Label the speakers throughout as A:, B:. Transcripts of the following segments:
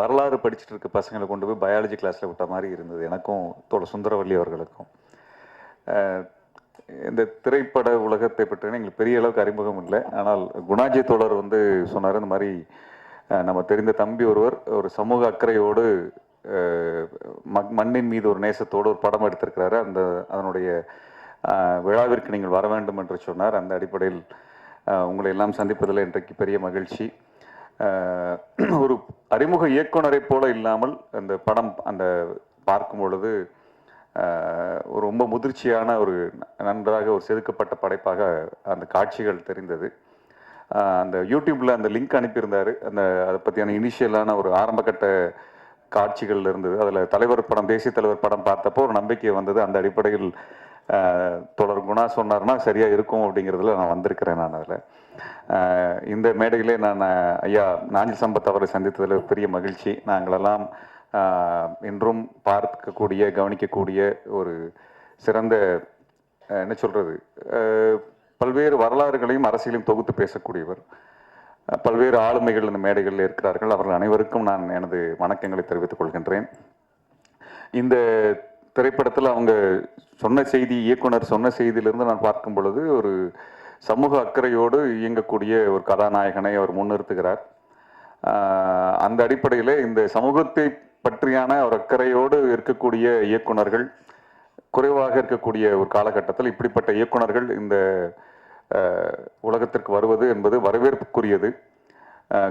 A: வரலாறு படிச்சுட்டு இருக்க பசங்களை கொண்டு போய் பயாலஜி கிளாஸில் விட்ட மாதிரி இருந்தது எனக்கும் தோழர் சுந்தரவல்லி அவர்களுக்கும். இந்த திரைப்பட உலகத்தை பற்றி எங்களுக்கு பெரிய அளவுக்கு அறிமுகம் இல்லை. ஆனால் குணாஜி தோழர் வந்து சொன்னார், இந்த மாதிரி நம்ம தெரிந்த தம்பி ஒருவர் ஒரு சமூக அக்கறையோடு மண்ணின் மீது ஒரு நேசத்தோடு ஒரு படம் எடுத்திருக்கிறாரு, அதனுடைய விழாவிற்கு நீங்கள் வர வேண்டும் என்று சொன்னார். அந்த அடிப்படையில் உங்களை எல்லாம் சந்திப்பதில் இன்றைக்கு பெரிய மகிழ்ச்சி. ஒரு அறிமுக இயக்குனரை போல இல்லாமல் அந்த படம் பார்க்கும் பொழுது ஒரு ரொம்ப முதிர்ச்சியான ஒரு நன்றாக ஒரு செதுக்கப்பட்ட படைப்பாக அந்த காட்சிகள் தெரிந்தது. அந்த யூடியூப்பில் அந்த லிங்க் அனுப்பியிருந்தார். அதை பற்றியான இனிஷியலான ஒரு ஆரம்பகட்ட காட்சிகள் இருந்தது. அதில் தலைவர் படம், தேசிய தலைவர் படம் பார்த்தப்போ ஒரு நம்பிக்கை வந்தது. அந்த அடிப்படையில் தொடர் குணா சொன்னார்னா சரியாக இருக்கும் அப்படிங்கிறதுல நான் வந்திருக்கிறேன். நான் அதில் இந்த மேடையிலே நான் ஐயா நாஞ்சில் சம்பத் அவரை சந்தித்ததில் பெரிய மகிழ்ச்சி. நாங்களெல்லாம் இன்றும் பார்க்கக்கூடிய கவனிக்கக்கூடிய ஒரு சிறந்த என்ன சொல்கிறது, பல்வேறு வரலாறுகளையும் அரசியலையும் தொகுத்து பேசக்கூடியவர். பல்வேறு ஆளுமைகள் இந்த மேடைகளில் இருக்கிறார்கள். அவர்கள் அனைவருக்கும் நான் எனது வணக்கங்களை தெரிவித்துக் கொள்கின்றேன். இந்த திரைப்படத்தில் அவங்க சொன்ன செய்தி, இயக்குனர் சொன்ன செய்தியிலிருந்து நான் பார்க்கும் பொழுது ஒரு சமூக அக்கறையோடு இயங்கக்கூடிய ஒரு கதாநாயகனை அவர் முன்னிறுத்துகிறார். அந்த அடிப்படையில் இந்த சமூகத்தை பற்றியான ஒரு அக்கறையோடு இருக்கக்கூடிய இயக்குனர்கள் குறைவாக இருக்கக்கூடிய ஒரு காலகட்டத்தில் இப்படிப்பட்ட இயக்குனர்கள் இந்த உலகத்திற்கு வருவது என்பது வரவேற்புக்குரியது.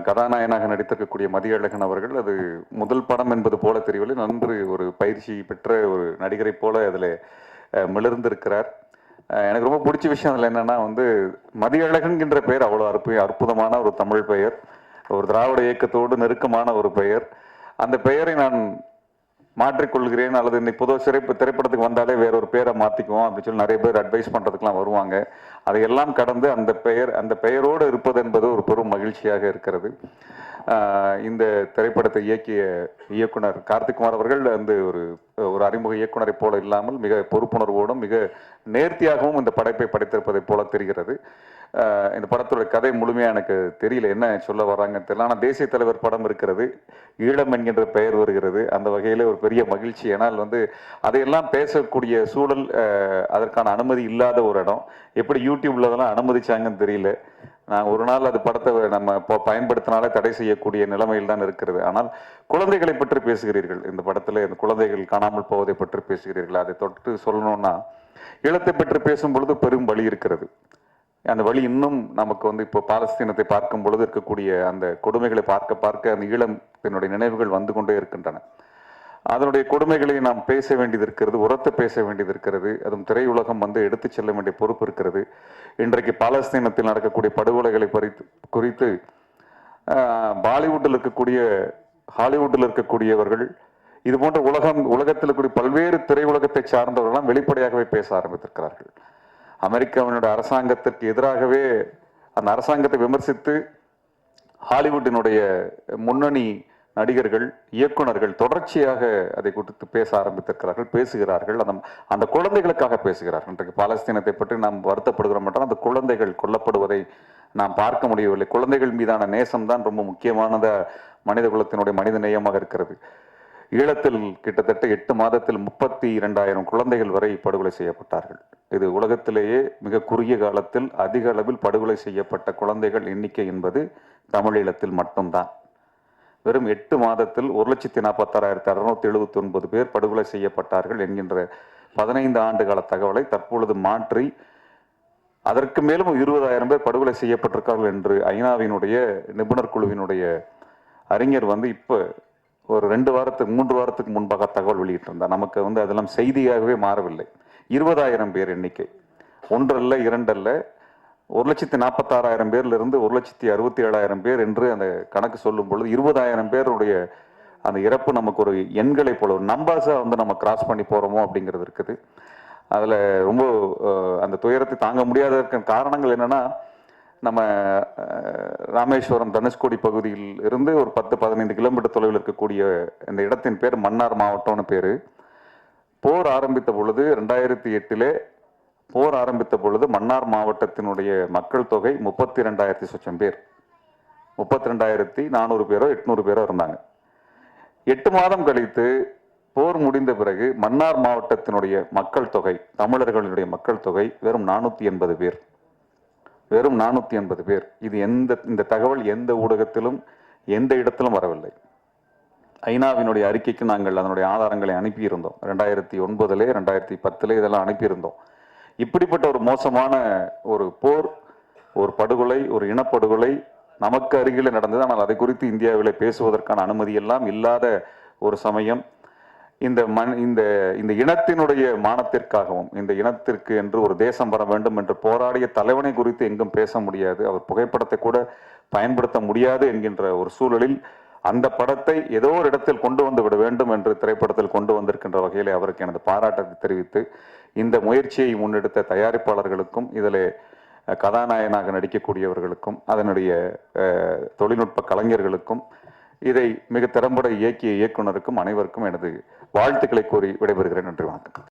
A: கதாநாயகனாக நடித்திருக்கக்கூடிய மதியழகன் அவர்கள் அது முதல் படம் என்பது போல தெரியவில்லை, நன்று ஒரு பயிற்சி பெற்ற ஒரு நடிகரை போல அதில் மிளர்ந்திருக்கிறார். எனக்கு ரொம்ப பிடிச்ச விஷயம் அதில் என்னென்னா மதியழகன்கின்ற பெயர் அவ்வளோ அற்புதமான ஒரு தமிழ் பெயர், ஒரு திராவிட இயக்கத்தோடு நெருக்கமான ஒரு பெயர். அந்த பெயரை நான் மாற்றிக்கொள்கிறேன், அல்லது இன்னைக்கு பொதுவாக திரைப்படத்துக்கு வந்தாலே வேறொரு பேரை மாற்றிக்குவோம் அப்படின்னு சொல்லி நிறைய பேர் அட்வைஸ் பண்ணுறதுக்கெலாம் வருவாங்க. அதையெல்லாம் கடந்து அந்த பெயரோடு இருப்பது என்பது ஒரு பெரும் மகிழ்ச்சியாக இருக்கிறது. இந்த திரைப்படத்தை இயக்கிய இயக்குனர் கார்த்திக்குமார் அவர்கள் ஒரு அறிமுக இயக்குனரை போல இல்லாமல் மிக பொறுப்புணர்வோடும் மிக நேர்த்தியாகவும் இந்த படைப்பை படைத்திருப்பதை போல தெரிகிறது. இந்த படத்தோட கதை முழுமையாக எனக்கு தெரியல, என்ன சொல்ல வர்றாங்கன்னு தெரியல. ஆனால் தேசிய தலைவர் படம் இருக்கிறது, ஈழம் என்கின்ற பெயர் வருகிறது. அந்த வகையில் ஒரு பெரிய மகிழ்ச்சி. ஏன்னால் அதையெல்லாம் பேசக்கூடிய சூழல், அதற்கான அனுமதி இல்லாத ஒரு இடம். எப்படி யூடியூப்ல அதெல்லாம் அனுமதிச்சாங்கன்னு தெரியல. நான் ஒரு நாள் அது படத்தை நம்ம பயன்படுத்தினாலே தடை செய்யக்கூடிய நிலைமையில் தான் இருக்கிறது. ஆனால் குழந்தைகளை பற்றி பேசுகிறீர்கள் இந்த படத்தில், இந்த குழந்தைகள் காணாமல் போவதை பற்றி பேசுகிறீர்கள். அதை தொட்டு சொல்லணும்னா ஈழத்தை பற்றி பேசும் பொழுது பெரும் வழி இருக்கிறது. அந்த வழி இன்னும் நமக்கு இப்போ பாலஸ்தீனத்தை பார்க்கும் பொழுது இருக்கக்கூடிய அந்த கொடுமைகளை பார்க்க அந்த ஈழத்தினுடைய நினைவுகள் வந்து கொண்டே இருக்கின்றன. அதனுடைய கொடுமைகளை நாம் பேச வேண்டியது இருக்கிறது, உரத்து பேச வேண்டியது இருக்கிறது. அதுவும் திரையுலகம் எடுத்து செல்ல வேண்டிய பொறுப்பு இருக்கிறது. இன்றைக்கு பாலஸ்தீனத்தில் நடக்கக்கூடிய படுகொலைகளை குறித்து பாலிவுட்டில் இருக்கக்கூடிய, ஹாலிவுட்டில் இருக்கக்கூடியவர்கள், இது போன்ற உலகத்தில் இருக்கக்கூடிய பல்வேறு திரையுலகத்தை சார்ந்தவர்கள்லாம் வெளிப்படையாகவே பேச ஆரம்பித்திருக்கிறார்கள். அமெரிக்காவினுடைய அரசாங்கத்திற்கு எதிராகவே அந்த அரசாங்கத்தை விமர்சித்து ஹாலிவுட்டினுடைய முன்னணி நடிகர்கள், இயக்குனர்கள் தொடர்ச்சியாக அதை குறித்து பேச ஆரம்பித்திருக்கிறார்கள், பேசுகிறார்கள். அந்த குழந்தைகளுக்காக பேசுகிறார்கள். இன்றைக்கு பாலஸ்தீனத்தை பற்றி நாம் வருத்தப்படுகிறோம் என்றால் அந்த குழந்தைகள் கொல்லப்படுவதை நாம் பார்க்க முடியவில்லை. குழந்தைகள் மீதான நேசம் தான் ரொம்ப முக்கியமானத மனித குலத்தினுடைய மனித நேயமாக இருக்கிறது. ஈழத்தில் கிட்டத்தட்ட 8 மாதத்தில் 32,000 குழந்தைகள் வரை படுகொலை செய்யப்பட்டார்கள். இது உலகத்திலேயே மிக குறுகிய காலத்தில் அதிக அளவில் படுகொலை செய்யப்பட்ட குழந்தைகள் எண்ணிக்கை என்பது தமிழீழத்தில் மட்டும்தான். வெறும் 8 மாதத்தில் 1,46,679 பேர் படுகொலை செய்யப்பட்டார்கள் என்கின்ற 15 ஆண்டு கால தகவலை தற்பொழுது மாற்றி அதற்கு மேலும் 20,000 பேர் படுகொலை செய்யப்பட்டிருக்கார்கள் என்று ஐநாவினுடைய நிபுணர் குழுவினுடைய அறிஞர் இப்போ ஒரு 3 வாரத்துக்கு முன்பாக தகவல் வெளியிட்டிருந்தார். நமக்கு அதெல்லாம் செய்தியாகவே மாறவில்லை. 20,000 பேர் எண்ணிக்கை, 1 அல்ல 2 அல்ல, 1,46,000 பேர்லிருந்து 1,67,000 பேர் என்று அந்த கணக்கு சொல்லும் பொழுது 20,000 பேருடைய அந்த இறப்பு நமக்கு ஒரு எண்களை போல ஒரு நம்பர்ஸா நம்ம கிராஸ் பண்ணி போறோமோ அப்படிங்கிறது இருக்குது. அதுல ரொம்ப அந்த துயரத்தை தாங்க முடியாத காரணங்கள் என்னன்னா, நம்ம ராமேஸ்வரம் தனுஷ்கோடி பகுதியில் இருந்து ஒரு 10-15 கிலோமீட்டர் தொலைவில் இருக்கக்கூடிய இந்த இடத்தின் பேர் மன்னார் மாவட்டம்னு பேரு. போர் ஆரம்பித்த பொழுது 2008 போர் ஆரம்பித்த பொழுது மன்னார் மாவட்டத்தினுடைய மக்கள் தொகை 32,000 சொச்சம் பேர், 32,400 பேரோ 800 பேரோ இருந்தாங்க. 8 மாதம் கழித்து போர் முடிந்த பிறகு மன்னார் மாவட்டத்தினுடைய மக்கள் தொகை, தமிழர்களுடைய மக்கள் தொகை வெறும் 480 பேர். வெறும் 480 பேர். இது இந்த தகவல் எந்த ஊடகத்திலும் எந்த இடத்திலும் வரவில்லை. ஐநாவினுடைய அறிக்கைக்கு நாங்கள் அதனுடைய ஆதாரங்களை அனுப்பியிருந்தோம். 2009 2010 இதெல்லாம் அனுப்பியிருந்தோம். இப்படிப்பட்ட ஒரு மோசமான ஒரு போர், ஒரு படுகொலை, ஒரு இனப்படுகொலை நமக்கு அருகில் நடந்தது. ஆனால் அதை குறித்து இந்தியாவில் பேசுவதற்கான அனுமதி எல்லாம் இல்லாத ஒரு சமயம். இந்த இனத்தினுடைய மானத்திற்காகவும், இந்த இனத்திற்கு என்று ஒரு தேசம் வர வேண்டும் என்று போராடிய தலைவனை குறித்து எங்கும் பேச முடியாது, அவர் புகைப்படத்தை கூட பயன்படுத்த முடியாது என்கின்ற ஒரு சூழலில் அந்த படத்தை ஏதோ ஒரு இடத்தில் கொண்டு வந்து விட வேண்டும் என்று திரைப்படத்தில் கொண்டு வந்திருக்கின்ற வகையில் அவருக்கு எனது பாராட்டத்தை தெரிவித்து, இந்த முயற்சியை முன்னெடுத்த தயாரிப்பாளர்களுக்கும் இதில் கதாநாயகனாக நடிக்கக்கூடியவர்களுக்கும் அதனுடைய தொழில்நுட்ப கலைஞர்களுக்கும் இதை மிக திறம்பட இயக்கிய இயக்குனருக்கும் அனைவருக்கும் எனது வாழ்த்துக்களை கூறி விடைபெறுகிறேன். நன்றி, வணக்கம்.